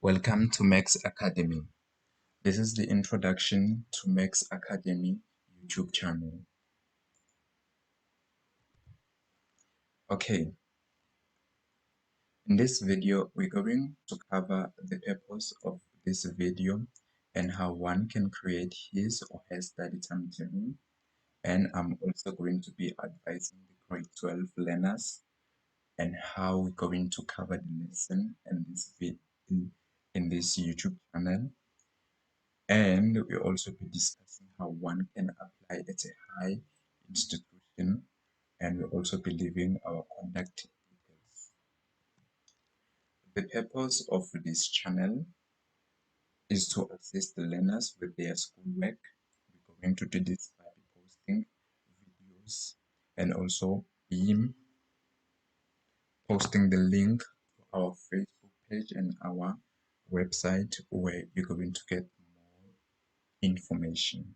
Welcome to Mex Academy. This is the introduction to Mex Academy YouTube channel. Okay, in this video, we're going to cover the purpose of this video and how one can create his or her study timetable. And I'm also going to be advising the grade 12 learners and how we're going to cover the lesson in this YouTube channel. And we'll also be discussing how one can apply at a high institution, and we'll also be leaving our contact details. The purpose of this channel is to assist the learners with their schoolwork. We're going to do this by posting videos and also be posting the link to our Facebook page and our website where you're going to get more information.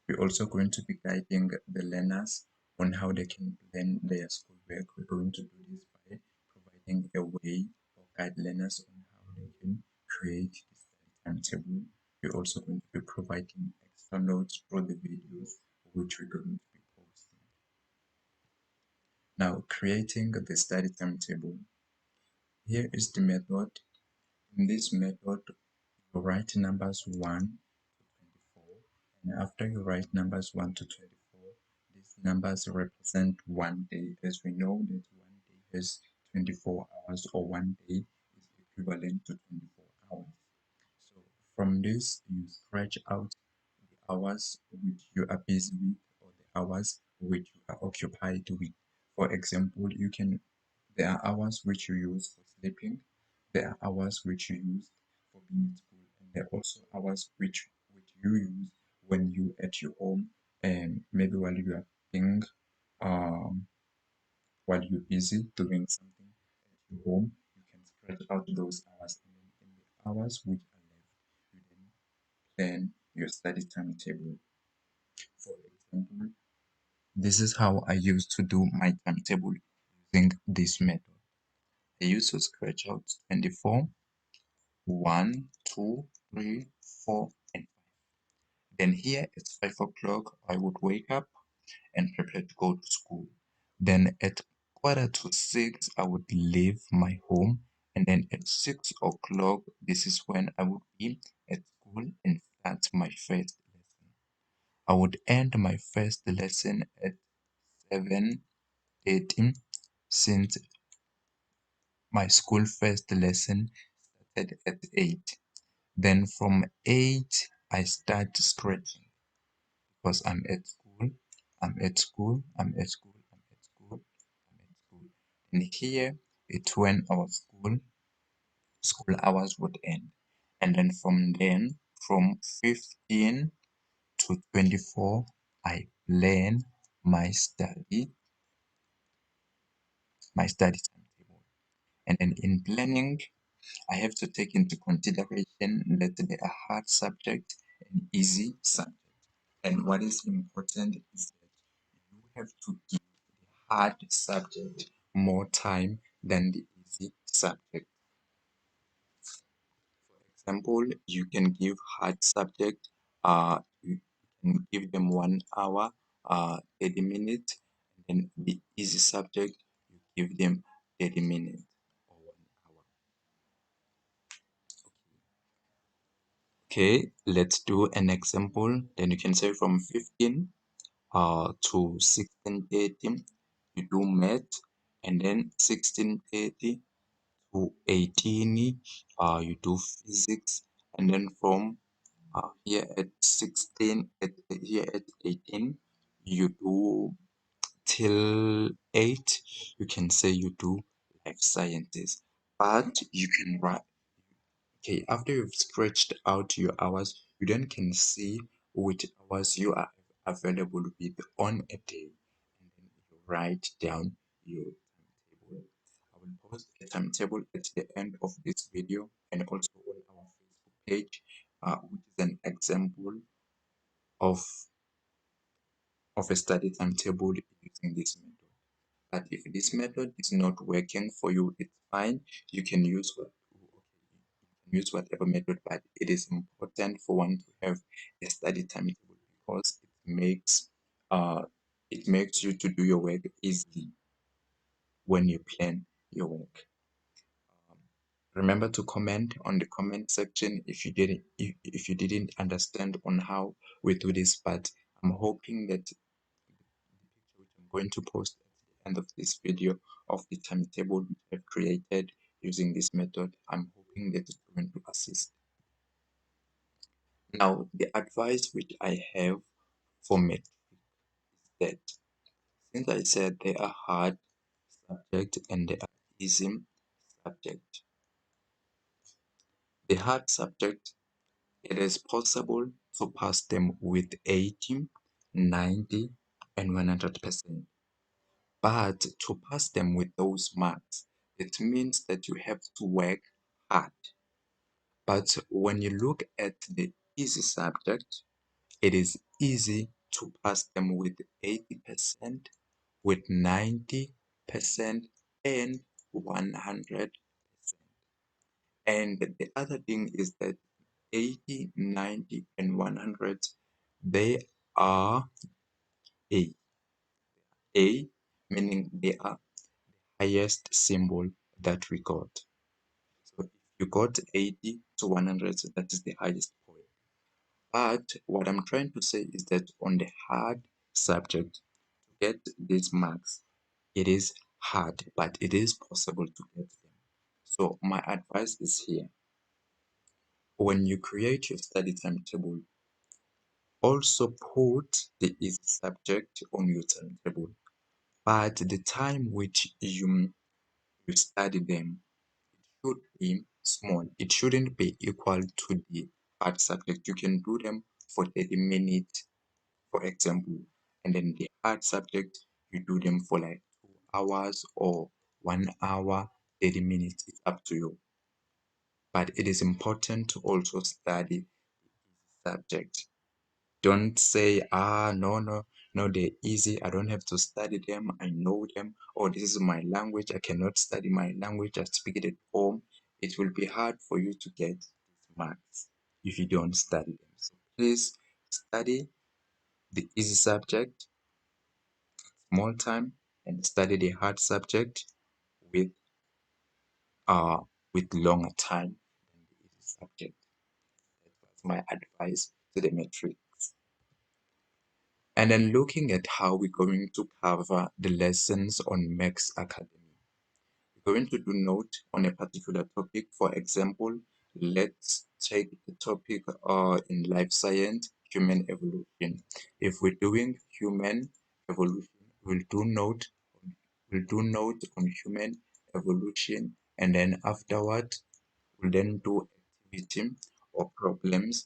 We're also going to be guiding the learners on how they can plan their schoolwork. We're going to do this by providing a way or guide learners on how they can create the study timetable. We're also going to be providing extra notes through the videos which we're going to be posting. Now, creating the study timetable. Here is the method. In this method, you write numbers 1 to 24, and after you write numbers 1 to 24, these numbers represent one day, as we know that one day has 24 hours, or one day is equivalent to 24 hours. So from this, you stretch out the hours which you are busy with, or the hours which you are occupied with. For example, there are hours which you use for sleeping, there are hours which you use for being at school, and there are also hours which you use when you at your home, and maybe while you are being while you're busy doing something at your home, you can stretch out those hours, and then in the hours which are left, you then plan your study timetable. For example, this is how I used to do my timetable using this method. I used to scratch out 24, 1, 2, 3, 4, and 5. Then here at 5 o'clock, I would wake up and prepare to go to school. Then at quarter to 6, I would leave my home. And then at 6 o'clock, this is when I would be at school and start my first lesson. I would end my first lesson at 7:30, since my school first lesson started at 8. Then from 8, I start stretching because I'm at school, I'm at school, I'm at school, I'm at school, I'm at school. And here it's when our school hours would end. And then from 15 to 24, I plan my study timetable. And then in planning, I have to take into consideration that there are hard subject and easy subject. And what is important is that you have to give the hard subject more time than the easy subject. For example, you can give hard subject, you can give them 1 hour, 30 minutes, and the easy subject, you give them 30 minutes or 1 hour. Okay, let's do an example. Then you can say from 15 to 16:30 you do math, and then 16:30 to 18 you do physics, and then from here at 18 you do till 8, you can say you do life sciences. But you can write. Okay, after you've stretched out your hours, you then can see which hours you are available with on a day, and then you write down your timetable. I will post a timetable at the end of this video, and also on our Facebook page, which is an example of a study timetable using this method. But if this method is not working for you, it's fine. You can use what? Okay, use whatever method, but it is important for one to have a study timetable because uh it makes you to do your work easily when you plan your work. Um, Remember to comment on the comment section if you didn't understand on how we do this, but I'm hoping that the picture which I'm going to post at the end of this video of the timetable which I've created using this method, I'm hoping that it's going to assist. Now, the advice which I have for metric is that since I said they are hard subject and they are easy subject, the hard subject, it is possible to pass them with 80, 90, and 100%. But to pass them with those marks, it means that you have to work hard. But when you look at the easy subject, it is easy to pass them with 80%, with 90%, and 100%. And the other thing is that 80, 90, and 100, they are A. A meaning they are highest symbol that we got. So if you got 80 to 100, so that is the highest point. But what I'm trying to say is that on the hard subject, to get these marks, it is hard, but it is possible to get them. So my advice is here. When you create your study timetable, also put the easy subject on your timetable, but the time which you study them should be small. It shouldn't be equal to the hard subject. You can do them for 30 minutes, for example, and then the hard subject, you do them for like 2 hours or 1 hour, 30 minutes. It's up to you. But it is important to also study the subject. Don't say, no, no, no, they're easy. I don't have to study them. I know them. Or this is my language. I cannot study my language. I speak it at home. It will be hard for you to get these marks if you don't study them. So please study the easy subject, small time, and study the hard subject with uh longer time than the easy subject. That was my advice to the matrix. And then looking at how we're going to cover the lessons on Mex Academy. We're going to do note on a particular topic. For example, let's take the topic in life science, human evolution. If we're doing human evolution, we'll do note on human evolution, and then afterward, we'll then do activity or problems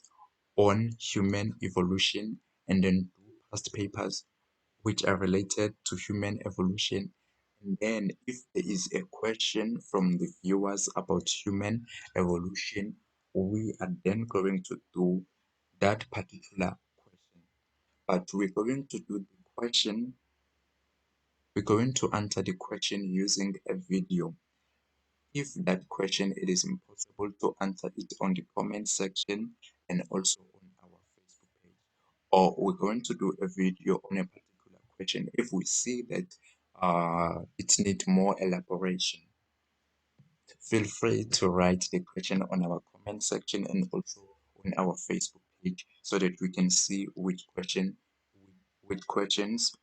on human evolution, and then do past papers which are related to human evolution. And then if there is a question from the viewers about human evolution, we are then going to do that particular question. But we're going to answer the question using a video. If that question it is impossible to answer it on the comment section and also on our Facebook page, or we're going to do a video on a particular question if we see that it needs more elaboration. Feel free to write the question on our comment section and also on our Facebook page so that we can see which questions,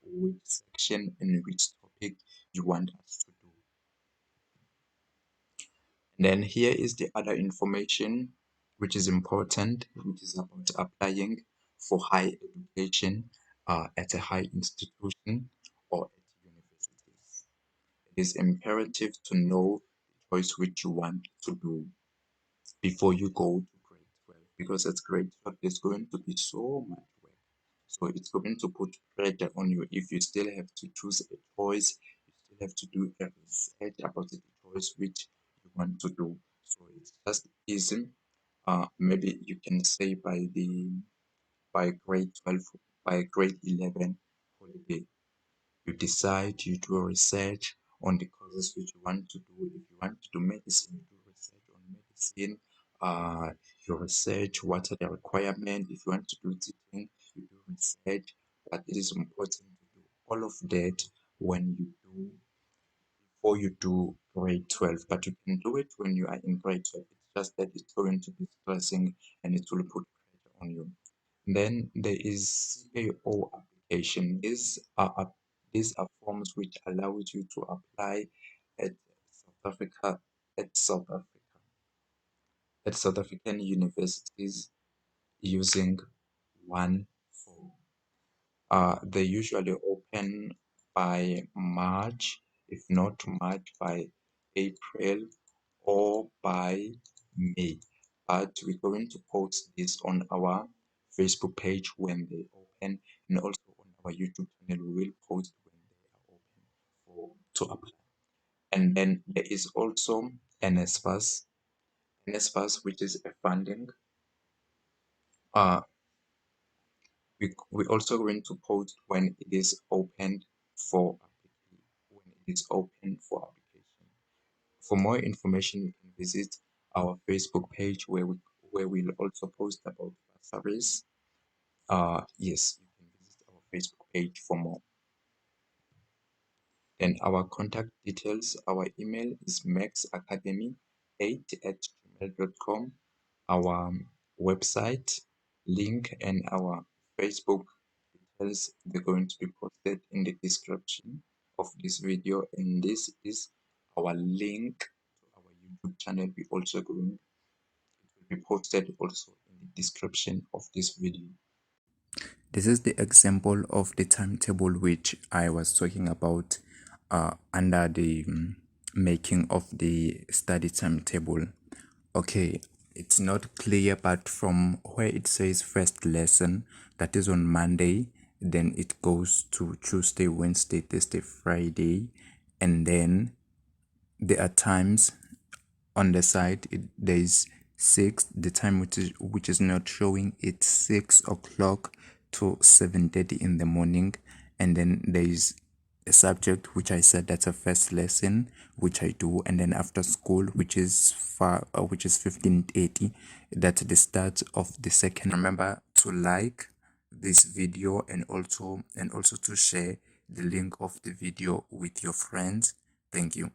which section, and which topic you want us to do. Then here is the other information which is important, which is about applying for higher education at a high institution or at universities. It is imperative to know the choice which you want to do before you go to grade 12, because at grade 12 there's going to be so much work. So it's going to put pressure on you if you still have to choose a choice, you still have to do a research about the choice which you want to do. So it's just easy. Maybe you can say by grade 12, by grade 11 holiday, you decide, you do a research on the courses which you want to do. If you want to do medicine, you do research on medicine. uh, you research what are the requirements. If you want to do teaching, you do research. But it is important to do all of that when you do before you do grade 12. But you can do it when you are in grade 12. It's just that it's going to be stressing and it will put pressure on you. Then there is CAO application. These are forms which allows you to apply at South Africa at South Africa at South African universities using one form. They usually open by March, if not March, by April or by May. But we're going to post this on our Facebook page when they open, and also on our YouTube channel. We will post when they are open to apply. And then there is also NSFAS, which is a funding. Uh, we also going to post when it is opened when it is open for application. For more information, you can visit our Facebook page where we'll also post about bursaries. Yes, you can visit our Facebook page for more. Then our contact details, our email is mexacademy8@gmail.com. Our website link and our Facebook details, they're going to be posted in the description of this video, and this is our link to our YouTube channel. We also going it will be posted also in the description of this video. This is the example of the timetable which I was talking about under the making of the study timetable. Okay, it's not clear, but from where it says first lesson, that is on Monday, then it goes to Tuesday, Wednesday, Thursday, Friday, and then there are times on the side. There is 6, the time which is not showing, it's 6 o'clock to 7:30 in the morning. And then there is a subject which I said that's a first lesson which I do, and then after school which is 15:30, that's the start of the second. Remember to like this video and also to share the link of the video with your friends. Thank you.